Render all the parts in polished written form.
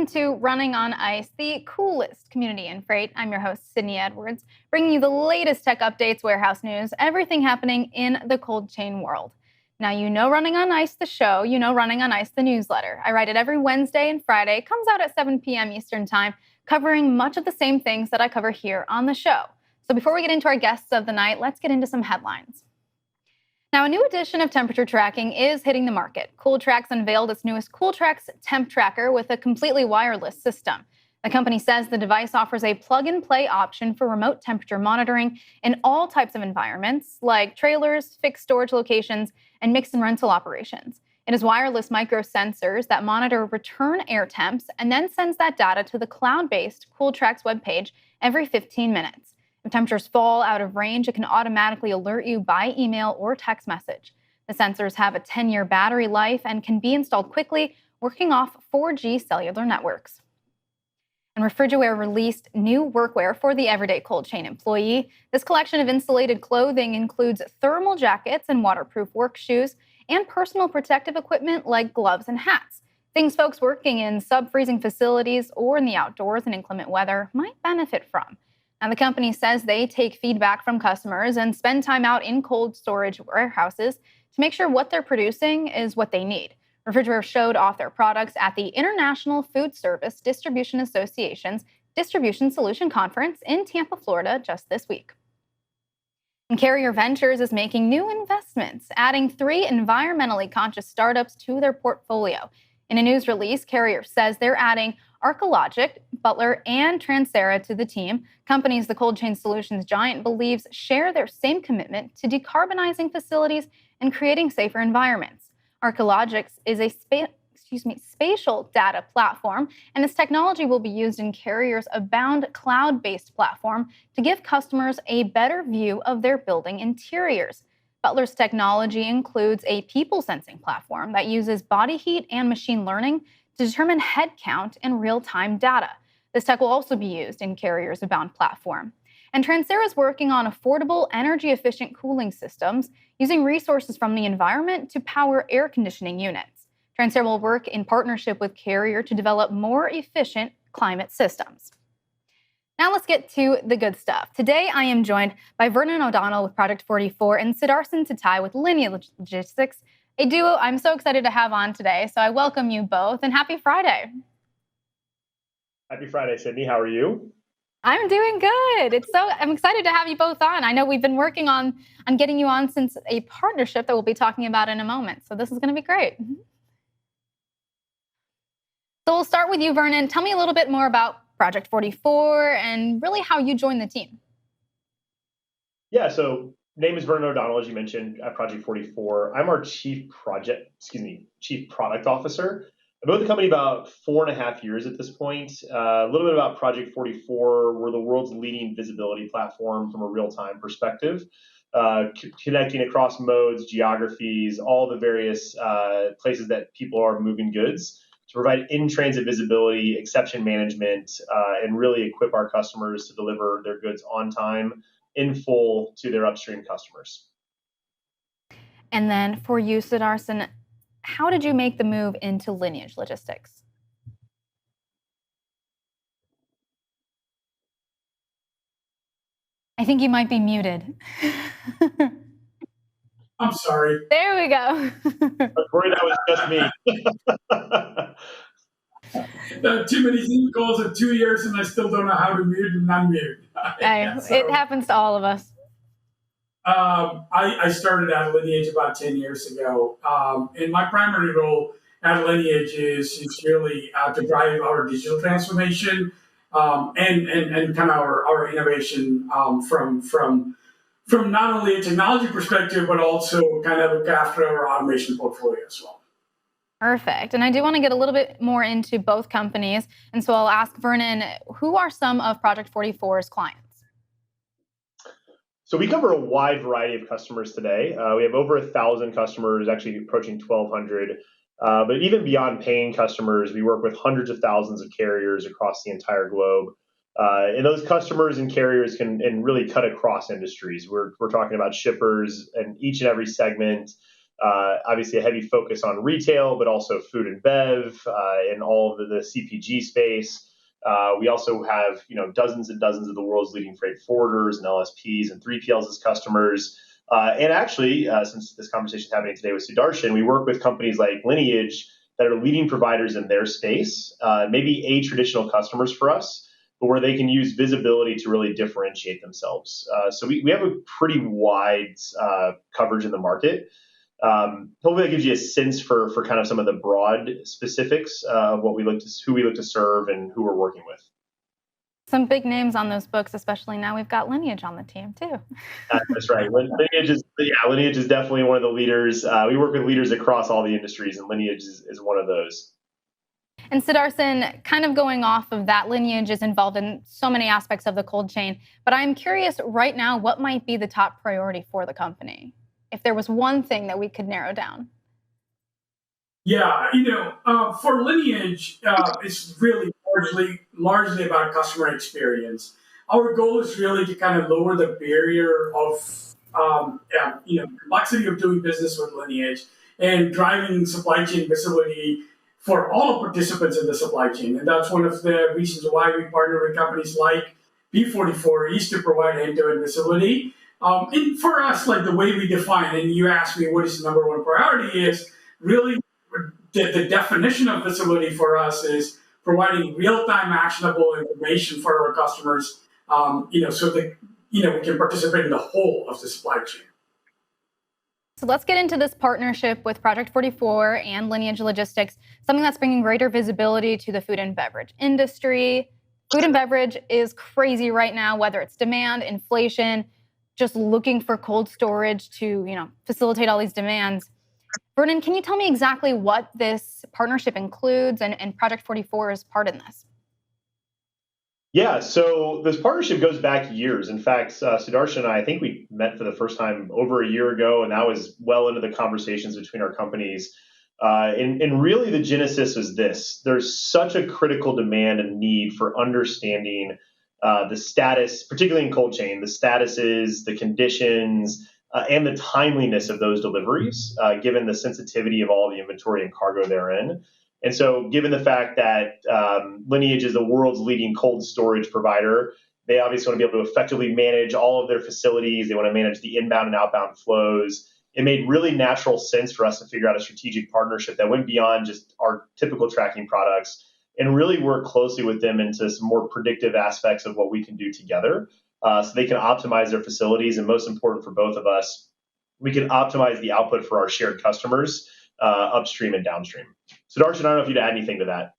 welcome to Running on Ice, the coolest community in freight. I'm your host, Sydney Edwards, bringing you the latest tech updates, warehouse news, everything happening in the cold chain world. Now, you know Running on Ice, the show. You know Running on Ice, the newsletter. I write it every Wednesday and Friday. It comes out at 7 p.m. Eastern Time, covering much of the same things that I cover here on the show. So before we get into our guests of the night, let's get into some headlines. Now, a new edition of temperature tracking is hitting the market. Cooltrax unveiled its newest Cooltrax Temp Tracker with a completely wireless system. The company says the device offers a plug-and-play option for remote temperature monitoring in all types of environments, like trailers, fixed storage locations, and mixed and rental operations. It has wireless micro sensors that monitor return air temps and then sends that data to the cloud-based Cooltrax webpage every 15 minutes. If temperatures fall out of range, it can automatically alert you by email or text message. The sensors have a 10-year battery life and can be installed quickly, working off 4G cellular networks. And Refrigiware released new workwear for the everyday cold chain employee. This collection of insulated clothing includes thermal jackets and waterproof work shoes and personal protective equipment like gloves and hats. Things folks working in sub-freezing facilities or in the outdoors in inclement weather might benefit from. Now, the company says they take feedback from customers and spend time out in cold storage warehouses to make sure what they're producing is what they need. Refrigiware showed off their products at the International Food Service Distribution Association's Distribution Solution Conference in Tampa, Florida, just this week. And Carrier Ventures is making new investments, adding 3 environmentally conscious startups to their portfolio. In a news release, Carrier says they're adding Arcologic, Butler, and Transera to the team. Companies the cold chain solutions giant believes share their same commitment to decarbonizing facilities and creating safer environments. Arcologics is a spatial data platform, and this technology will be used in Carrier's Abound cloud-based platform to give customers a better view of their building interiors. Butler's technology includes a people sensing platform that uses body heat and machine learning to determine head count and real-time data. This tech will also be used in Carrier's Abound platform. And Transera is working on affordable, energy-efficient cooling systems using resources from the environment to power air conditioning units. Transera will work in partnership with Carrier to develop more efficient climate systems. Now let's get to the good stuff. Today, I am joined by Vernon O'Donnell with Project44 and Sudarsan Thattai with Lineage Logistics, a duo I'm so excited to have on today. So I welcome you both and happy Friday. Happy Friday, Sydney. How are you? I'm doing good. I'm excited to have you both on. I know we've been working on getting you on since a partnership that we'll be talking about in a moment. So this is going to be great. So we'll start with you, Vernon. Tell me a little bit more about Project44 and really how you joined the team. Yeah, so name is Vernon O'Donnell, as you mentioned, at Project44. I'm our chief product officer. I've been with the company about 4.5 years at this point. A little bit about Project44. We're the world's leading visibility platform from a real-time perspective, connecting across modes, geographies, all the various places that people are moving goods to provide in-transit visibility, exception management, and really equip our customers to deliver their goods on time, in full, to their upstream customers. And then for you, Sudarsan, how did you make the move into Lineage Logistics? I think you might be muted. I'm sorry. There we go. I was worried that was just me. Too many Zoom calls in 2 years, and I still don't know how to mute and unmute. It happens to all of us. I started at Lineage about 10 years ago, and my primary role at Lineage is really to drive our digital transformation and kind of our innovation from not only a technology perspective, but also kind of look after our automation portfolio as well. Perfect. And I do want to get a little bit more into both companies. And so I'll ask Vernon, who are some of Project44's clients? So we cover a wide variety of customers today. We have over 1,000 customers, actually approaching 1,200. But even beyond paying customers, we work with hundreds of thousands of carriers across the entire globe. And those customers and carriers can really cut across industries. We're talking about shippers in each and every segment, Obviously, a heavy focus on retail, but also food and bev and all of the CPG space. We also have dozens and dozens of the world's leading freight forwarders and LSPs and 3PLs as customers. And actually, since this conversation is happening today with Sudarshan, we work with companies like Lineage that are leading providers in their space, maybe traditional customers for us, but where they can use visibility to really differentiate themselves. So we have a pretty wide coverage in the market. Hopefully that gives you a sense for kind of some of the broad specifics of who we look to serve and who we're working with. Some big names on those books, especially now we've got Lineage on the team too. That's right. Lineage is definitely one of the leaders. We work with leaders across all the industries, and Lineage is one of those. And Sudarsan, kind of going off of that, Lineage is involved in so many aspects of the cold chain. But I'm curious right now, what might be the top priority for the company? If there was one thing that we could narrow down. Yeah, for Lineage, it's really largely about customer experience. Our goal is really to kind of lower the barrier of complexity of doing business with Lineage and driving supply chain visibility for all participants in the supply chain. And that's one of the reasons why we partner with companies like P44 is to provide end-to-end visibility. And for us, like the way we define, and you asked me what is the number one priority, is really the definition of visibility for us is providing real-time actionable information for our customers, so that we can participate in the whole of the supply chain. So let's get into this partnership with Project44 and Lineage Logistics, something that's bringing greater visibility to the food and beverage industry. Food and beverage is crazy right now, whether it's demand, inflation, just looking for cold storage to, facilitate all these demands. Vernon, can you tell me exactly what this partnership includes and Project44's part in this? Yeah, so this partnership goes back years. In fact, Sudarshan and I think we met for the first time over a year ago, and that was well into the conversations between our companies. And really the genesis is this. There's such a critical demand and need for understanding the status, particularly in cold chain, the statuses, the conditions, and the timeliness of those deliveries, given the sensitivity of all the inventory and cargo therein. And so given the fact that Lineage is the world's leading cold storage provider, they obviously want to be able to effectively manage all of their facilities. They want to manage the inbound and outbound flows. It made really natural sense for us to figure out a strategic partnership that went beyond just our typical tracking products and really work closely with them into some more predictive aspects of what we can do together, so they can optimize their facilities. And most important for both of us, we can optimize the output for our shared customers upstream and downstream. So Sudarshan, I don't know if you'd add anything to that.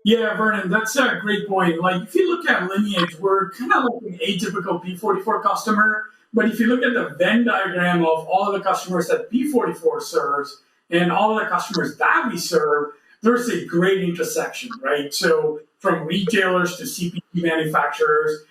Yeah, Vernon, that's a great point. Like, if you look at Lineage, we're kind of like an atypical P44 customer. But if you look at the Venn diagram of all of the customers that P44 serves and all of the customers that we serve, there's a great intersection, right? So from retailers to CPG manufacturers,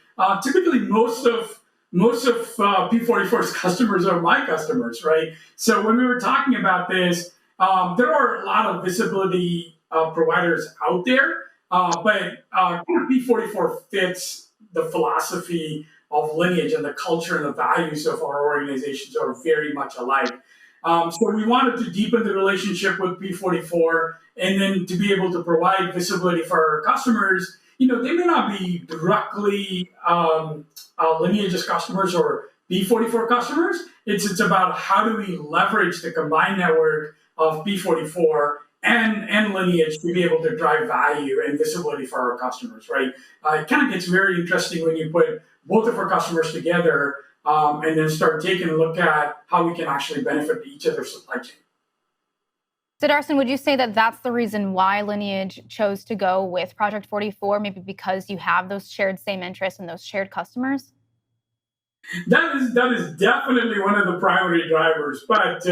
typically most of P44's customers are my customers, right? So when we were talking about this, there are a lot of visibility providers out there, but P44 fits the philosophy of Lineage, and the culture and the values of our organizations are very much alike. So we wanted to deepen the relationship with P44, and then to be able to provide visibility for our customers. They may not be directly Lineage's customers or P44 customers. It's about how do we leverage the combined network of P44 and Lineage to be able to drive value and visibility for our customers, right? It kind of gets very interesting when you put both of our customers together and then start taking a look at how we can actually benefit each other's supply chain. Sudarsan, would you say that that's the reason why Lineage chose to go with Project44, maybe because you have those shared same interests and those shared customers? That is definitely one of the primary drivers. But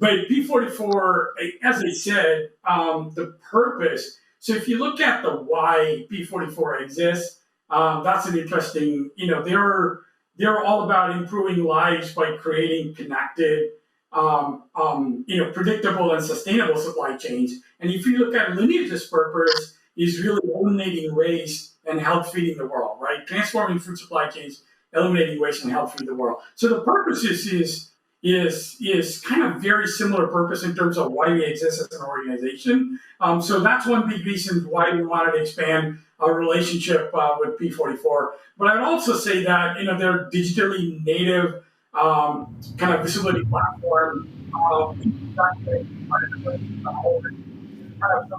P44, as I said, the purpose. So if you look at the why P44 exists, that's an interesting. They're all about improving lives by creating connected, predictable and sustainable supply chains. And if you look at Lineage's purpose, is really eliminating waste and help feeding the world, right? Transforming food supply chains, eliminating waste and help feed the world. So the purpose is is kind of very similar purpose in terms of why we exist as an organization. So that's one big reason why we wanted to expand our relationship with P44. But I'd also say that they're digitally native kind of visibility platform. Kind of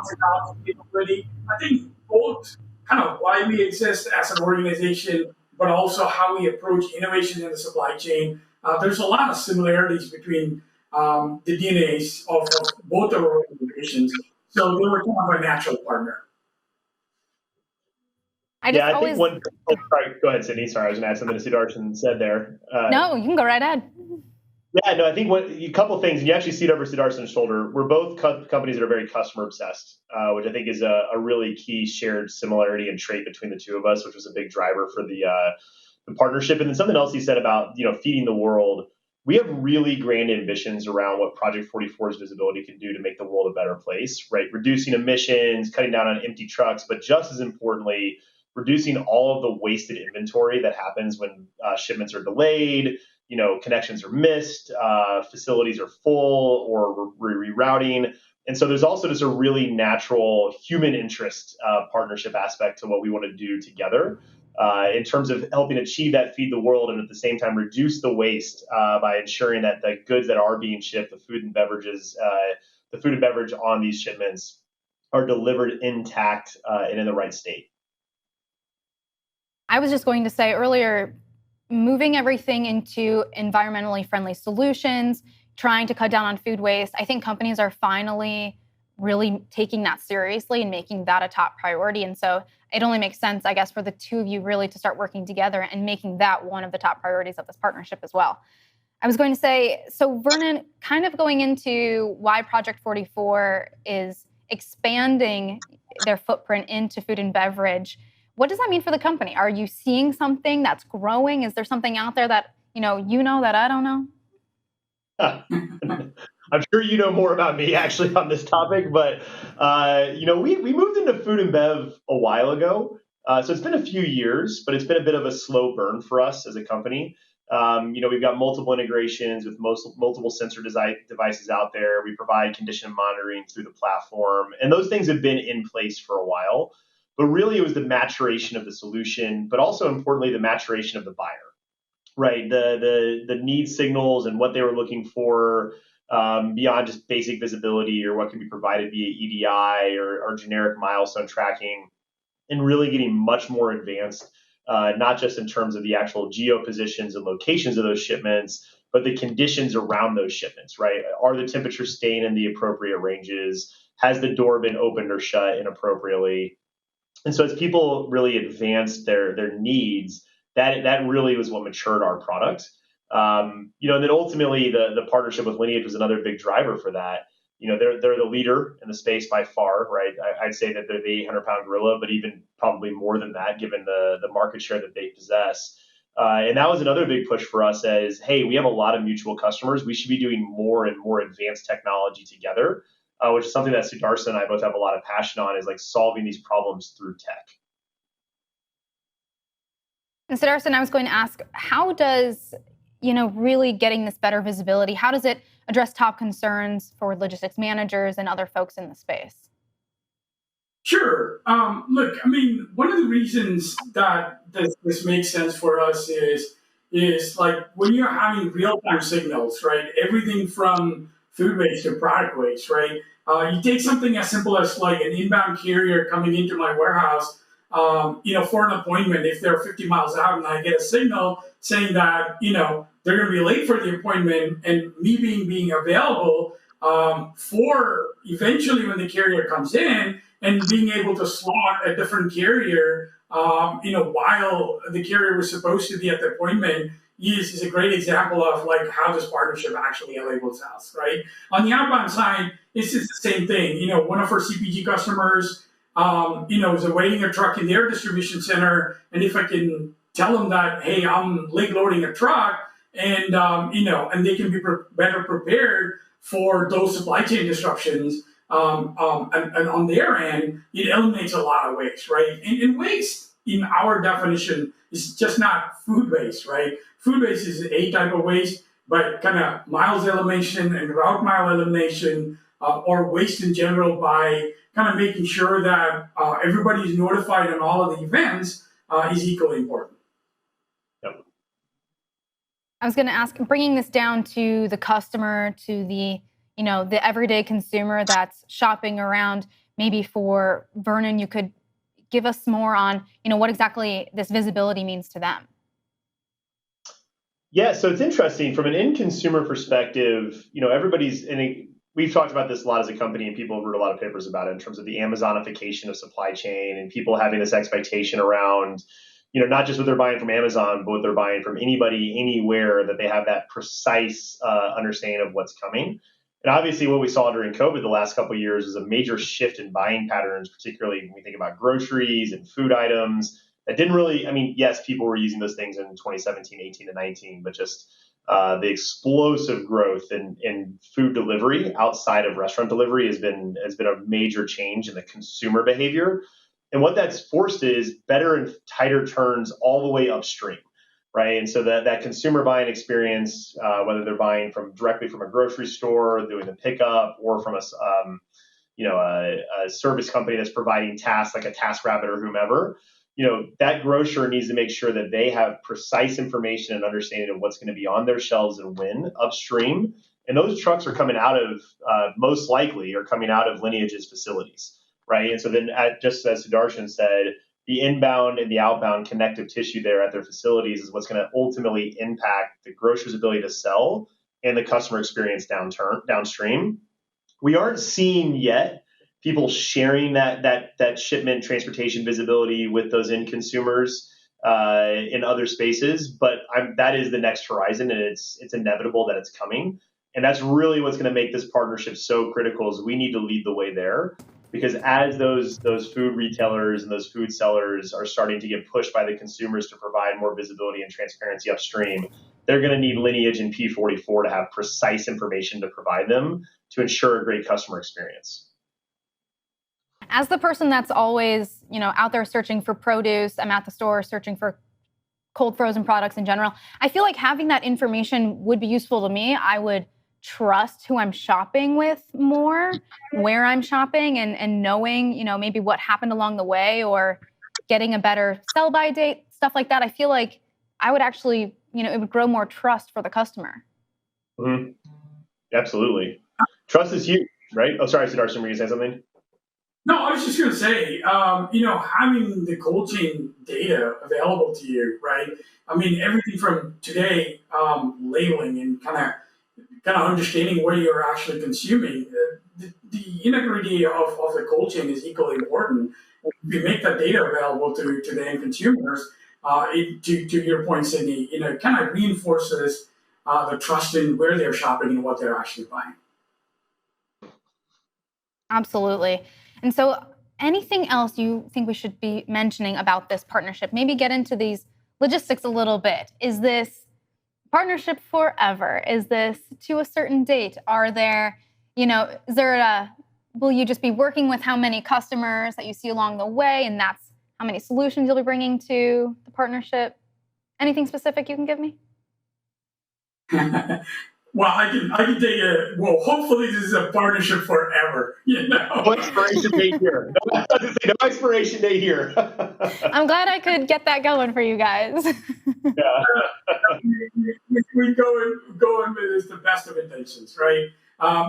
technology capability. I think both kind of why we exist as an organization, but also how we approach innovation in the supply chain. There's a lot of similarities between the DNAs of both of our organizations. So they were kind of a natural partner. I think one. Oh, sorry, go ahead, Sydney. Sorry, I was going to add something to Sudarsan said there. No, you can go right ahead. Yeah, no, I think a couple things, and you actually see it over Sudarsan's shoulder. We're both companies that are very customer obsessed, which I think is a really key shared similarity and trait between the two of us, which was a big driver for the partnership. And then something else he said about feeding the world. We have really grand ambitions around what Project 44's visibility can do to make the world a better place, right? Reducing emissions, cutting down on empty trucks, but just as importantly, reducing all of the wasted inventory that happens when shipments are delayed, connections are missed, facilities are full, or we're rerouting. And so there's also just a really natural human interest partnership aspect to what we want to do together in terms of helping achieve that feed the world and at the same time reduce the waste by ensuring that the goods that are being shipped, the food and beverage on these shipments are delivered intact and in the right state. I was just going to say earlier, moving everything into environmentally friendly solutions, trying to cut down on food waste. I think companies are finally really taking that seriously and making that a top priority. And so it only makes sense, I guess, for the two of you really to start working together and making that one of the top priorities of this partnership as well. I was going to say, so Vernon, kind of going into why Project 44 is expanding their footprint into food and beverage. What does that mean for the company? Are you seeing something that's growing? Is there something out there that you know that I don't know? I'm sure you know more about me actually on this topic, but we moved into food and bev a while ago, so it's been a few years, but it's been a bit of a slow burn for us as a company. We've got multiple integrations with multiple sensor devices out there. We provide condition monitoring through the platform, and those things have been in place for a while. But really, it was the maturation of the solution, but also importantly, the maturation of the buyer, right? The need signals and what they were looking for beyond just basic visibility or what can be provided via EDI or generic milestone tracking, and really getting much more advanced, not just in terms of the actual geo positions and locations of those shipments, but the conditions around those shipments, right? Are the temperatures staying in the appropriate ranges? Has the door been opened or shut inappropriately? And so as people really advanced their needs, that really was what matured our product. And then ultimately the partnership with Lineage was another big driver for that. They're the leader in the space by far, right? I'd say that they're the 800-pound gorilla, but even probably more than that, given the market share that they possess. And that was another big push for us as, hey, we have a lot of mutual customers. We should be doing more and more advanced technology together. Which is something that Sudarsan and I both have a lot of passion on, is like solving these problems through tech. And Sudarsan, I was going to ask, how does, really getting this better visibility, how does it address top concerns for logistics managers and other folks in the space? Sure. Look, I mean, one of the reasons that this makes sense for us is like when you're having real-time signals, right? Everything from food waste to product waste, right? You take something as simple as like an inbound carrier coming into my warehouse, for an appointment. If they're 50 miles out and I get a signal saying that, they're going to be late for the appointment, and me being available for eventually when the carrier comes in and being able to slot a different carrier, while the carrier was supposed to be at the appointment, is a great example of like how this partnership actually enables us, right? On the outbound side, it's just the same thing. One of our CPG customers, is awaiting a truck in their distribution center, and if I can tell them that, hey, I'm late loading a truck, and and they can be better prepared for those supply chain disruptions, and on their end, it eliminates a lot of waste, right? And waste, in our definition, is just not food waste, right? Food waste is a type of waste. but kind of miles elimination and route mile elimination, or waste in general, by kind of making sure that everybody is notified on all of the events is equally important. Yep. I was going to ask, bringing this down to the customer, to the the everyday consumer that's shopping around. Maybe for Vernon, you could give us more on what exactly this visibility means to them. Yeah, so it's interesting from an end consumer perspective. We've talked about this a lot as a company, and people have written a lot of papers about it in terms of the Amazonification of supply chain and people having this expectation around, not just what they're buying from Amazon, but what they're buying from anybody, anywhere, that they have that precise understanding of what's coming. And obviously what we saw during COVID the last couple of years is a major shift in buying patterns, particularly when we think about groceries and food items. That didn't really, yes, people were using those things in 2017, 18, and 19, but just the explosive growth in food delivery outside of restaurant delivery has been a major change in the consumer behavior. And what that's forced is better and tighter turns all the way upstream, right? And so that consumer buying experience, whether they're buying directly from a grocery store, doing the pickup, or from a service company that's providing tasks like a TaskRabbit or whomever, that grocer needs to make sure that they have precise information and understanding of what's going to be on their shelves and when upstream. And those trucks are coming out of, most likely, are coming out of Lineage's facilities, right? And so then, just as Sudarshan said, the inbound and the outbound connective tissue there at their facilities is what's going to ultimately impact the grocer's ability to sell and the customer experience downstream. We aren't seeing yet people sharing that shipment transportation visibility with those end consumers in other spaces, but that is the next horizon, and it's inevitable that it's coming. And that's really what's going to make this partnership so critical, is we need to lead the way there. Because as those food retailers and those food sellers are starting to get pushed by the consumers to provide more visibility and transparency upstream, they're going to need Lineage and P44 to have precise information to provide them to ensure a great customer experience. As the person that's always, out there searching for produce, I'm at the store searching for cold frozen products in general, I feel like having that information would be useful to me. I would trust who I'm shopping with more, where I'm shopping, and knowing, maybe what happened along the way, or getting a better sell-by date, stuff like that. I feel like I would actually, it would grow more trust for the customer. Mm-hmm. Absolutely. Trust is huge, right? Oh, sorry, Sudarshan, were you going to say something? No, I was just going to say, having the cold chain data available to you, right? Everything from today, labeling and kind of understanding where you're actually consuming. The integrity of the cold chain is equally important. If you make that data available to the end consumers, to your point, Sydney, it kind of reinforces the trust in where they're shopping and what they're actually buying. Absolutely. And so anything else you think we should be mentioning about this partnership? Maybe get into these logistics a little bit. Is this partnership forever? Is this to a certain date? Are there, will you just be working with how many customers that you see along the way, and that's how many solutions you'll be bringing to the partnership? Anything specific you can give me? Well, I can take hopefully this is a partnership forever, No expiration date here. No expiration date here. I'm glad I could get that going for you guys. Yeah. We go in with the best of intentions, right?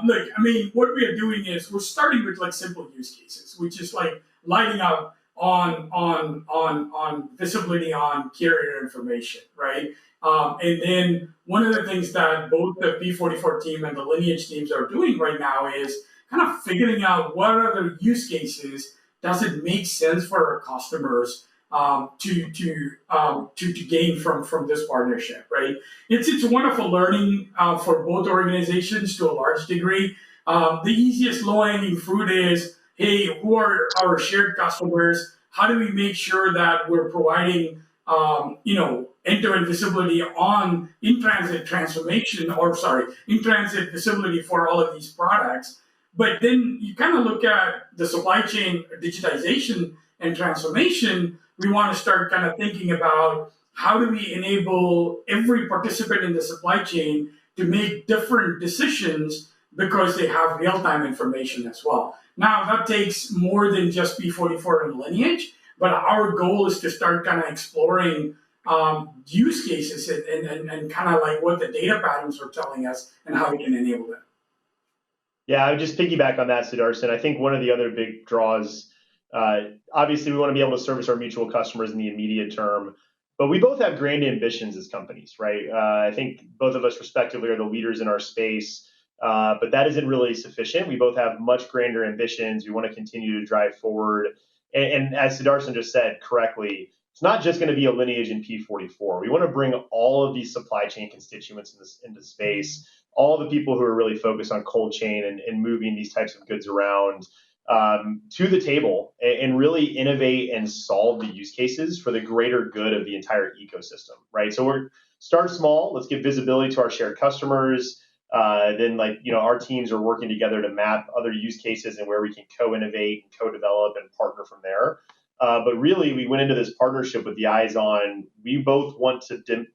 Look, what we are doing is we're starting with simple use cases, which is lighting up on visibility on carrier information, right? And then one of the things that both the P44 team and the Lineage teams are doing right now is kind of figuring out what other use cases does it make sense for our customers to gain from this partnership, right? It's wonderful learning for both organizations to a large degree. The easiest low-hanging fruit is, hey, who are our shared customers? How do we make sure that we're providing end-to-end visibility on in-transit visibility for all of these products? But then you kind of look at the supply chain digitization and transformation. We want to start kind of thinking about how do we enable every participant in the supply chain to make different decisions because they have real-time information as well. Now, that takes more than just P44 and Lineage, but our goal is to start kind of exploring use cases and kind of like what the data patterns are telling us and how we can enable them. Yeah, I would just piggyback on that, Sudarsan. I think one of the other big draws, obviously, we want to be able to service our mutual customers in the immediate term, but we both have grand ambitions as companies, right? I think both of us respectively are the leaders in our space, but that isn't really sufficient. We both have much grander ambitions. We want to continue to drive forward. And as Sudarsan just said correctly, it's not just going to be a Lineage in P44. We want to bring all of these supply chain constituents into space, all the people who are really focused on cold chain and moving these types of goods around to the table and really innovate and solve the use cases for the greater good of the entire ecosystem, right? So we're start small. Let's give visibility to our shared customers. Then, our teams are working together to map other use cases and where we can co-innovate and co-develop and partner from there. But really, we went into this partnership with the eyes on we both want to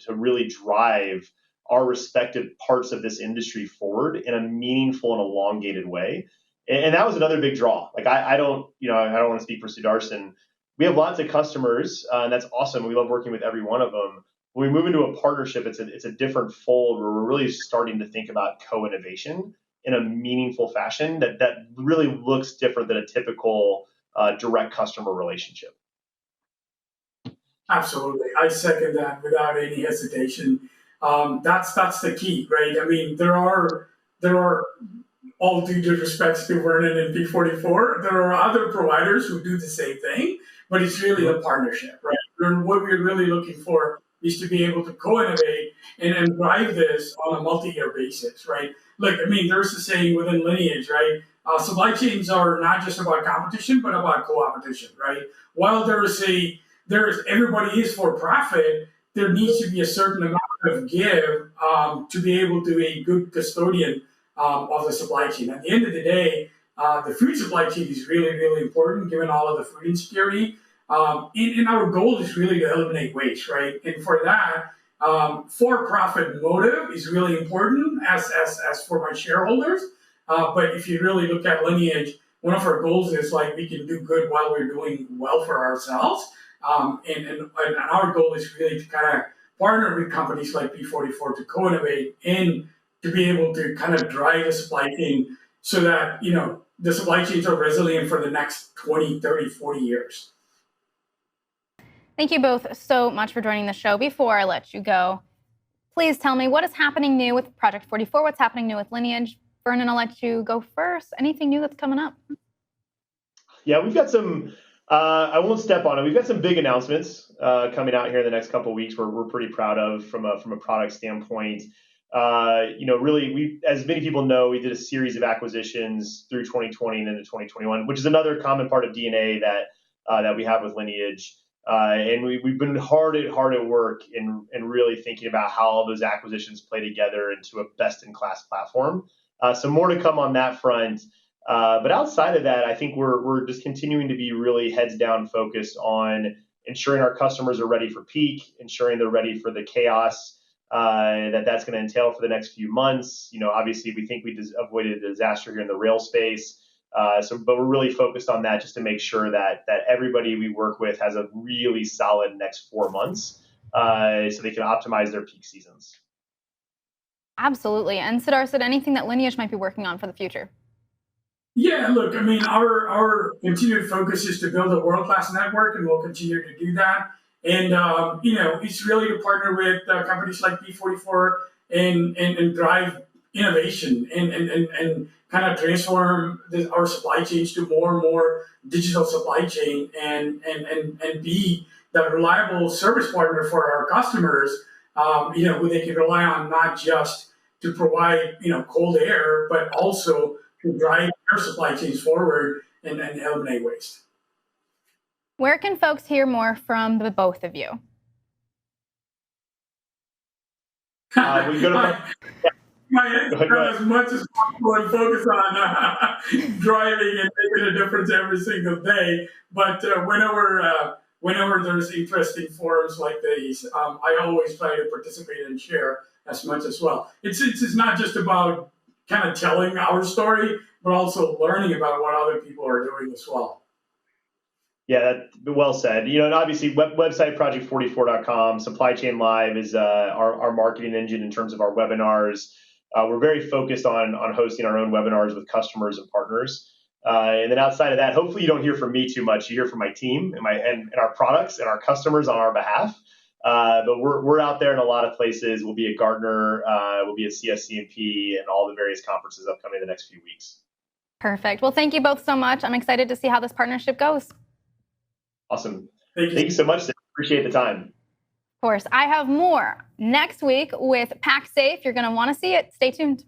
really drive our respective parts of this industry forward in a meaningful and elongated way. And that was another big draw. I don't want to speak for Sudarsan. We have lots of customers, and that's awesome. We love working with every one of them. When we move into a partnership, it's a different fold where we're really starting to think about co-innovation in a meaningful fashion that really looks different than a typical direct customer relationship. Absolutely. I second that without any hesitation. That's the key, right? I mean, there are all due respects to Vernon and P44, there are other providers who do the same thing, but it's really a partnership, right? And what we're really looking for is to be able to co-innovate and drive this on a multi-year basis, right? Look, I mean, there's a saying within Lineage, right? Supply chains are not just about competition, but about co-opetition, right? While everybody is for profit, there needs to be a certain amount of give to be able to be a good custodian of the supply chain. At the end of the day, the food supply chain is really, really important given all of the food insecurity. And our goal is really to eliminate waste, right? And for that, for-profit motive is really important as for my shareholders. But if you really look at Lineage, one of our goals is we can do good while we're doing well for ourselves. And our goal is really to kind of partner with companies like P44 to co-innovate and to be able to kind of drive the supply chain so that, the supply chains are resilient for the next 20, 30, 40 years. Thank you both so much for joining the show. Before I let you go, please tell me what is happening new with Project 44, what's happening new with Lineage. Vernon, I'll let you go first. Anything new that's coming up? Yeah, we've got some, I won't step on it. We've got some big announcements coming out here in the next couple of weeks we're pretty proud of from a product standpoint. Really, as many people know, we did a series of acquisitions through 2020 and into 2021, which is another common part of DNA that we have with Lineage. And we've been hard at work in really thinking about how all those acquisitions play together into a best-in-class platform. So more to come on that front. But outside of that, I think we're just continuing to be really heads down focused on ensuring our customers are ready for peak, ensuring they're ready for the chaos that's going to entail for the next few months. Obviously, we think we avoided a disaster here in the rail space. But we're really focused on that just to make sure that everybody we work with has a really solid next 4 months so they can optimize their peak seasons. Absolutely. And Sudarsan, anything that Lineage might be working on for the future? Yeah, look, I mean, our continued focus is to build a world-class network, and we'll continue to do that. And, it's really to partner with companies like P44 and drive innovation and kind of transform our supply chains to more and more digital supply chain and be that reliable service partner for our customers, who they can rely on not just to provide, cold air, but also to drive their supply chains forward and eliminate waste. Where can folks hear more from the both of you? We go to my Instagram as much as possible and focus on driving and making a difference every single day. But whenever whenever there's interesting forums like these, I always try to participate and share as much as well. It's not just about kind of telling our story, but also learning about what other people are doing as well. Yeah, that, well said. And obviously website project44.com, Supply Chain Live is our marketing engine in terms of our webinars. We're very focused on hosting our own webinars with customers and partners. And then outside of that, hopefully you don't hear from me too much. You hear from my team and our products and our customers on our behalf. But we're out there in a lot of places. We'll be at Gartner, we'll be at CSCMP, and all the various conferences upcoming in the next few weeks. Perfect. Well, thank you both so much. I'm excited to see how this partnership goes. Awesome. Thank you so much. Appreciate the time. Of course, I have more next week with PackSafe. You're going to want to see it. Stay tuned.